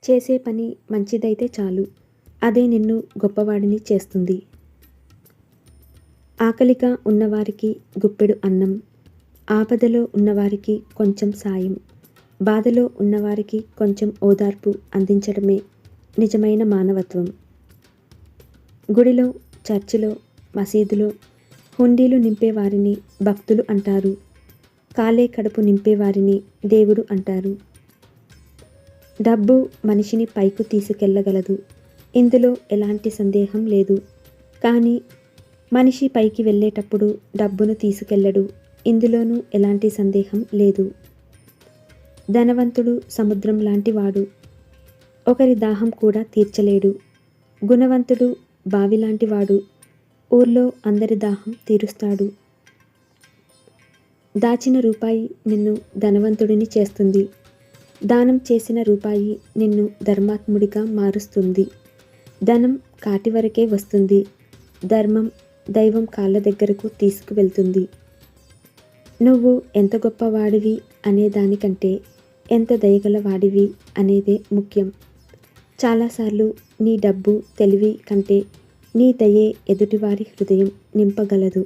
చేసే పని మంచిదైతే చాలు, అదే నిన్ను గొప్పవాడిని చేస్తుంది. ఆకలిగా ఉన్నవారికి గుప్పెడు అన్నం, ఆపదలో ఉన్నవారికి కొంచెం సాయం, బాధలో ఉన్నవారికి కొంచెం ఓదార్పు అందించడమే నిజమైన మానవత్వం. గుడిలో, చర్చిలో, మసీదులో హుండీలు నింపేవారిని భక్తులు అంటారు. కాలే కడుపు నింపేవారిని దేవుడు అంటారు. డబ్బు మనిషిని పైకి తీసుకెళ్ళగలదు, ఇందులో ఎలాంటి సందేహం లేదు. కానీ మనిషి పైకి వెళ్ళేటప్పుడు డబ్బును తీసుకెళ్ళడు, ఇందులోనూ ఎలాంటి సందేహం లేదు. ధనవంతుడు సముద్రం లాంటివాడు, ఒకరి దాహం కూడా తీర్చలేడు. గుణవంతుడు బావిలాంటివాడు, ఊర్లో అందరి దాహం తీరుస్తాడు. దాచిన రూపాయి నిన్ను ధనవంతుడిని చేస్తుంది, దానం చేసిన రూపాయి నిన్ను ధర్మాత్ముడిగా మారుస్తుంది. ధనం కాటి వరకే వస్తుంది, ధర్మం దైవం కాళ్ళ దగ్గరకు తీసుకువెళ్తుంది. నువ్వు ఎంత గొప్పవాడివి అనే దానికంటే ఎంత దయగల వాడివి అనేదే ముఖ్యం. చాలాసార్లు నీ డబ్బు, తెలివి కంటే నీ దయే ఎదుటివారి హృదయం నింపగలదు.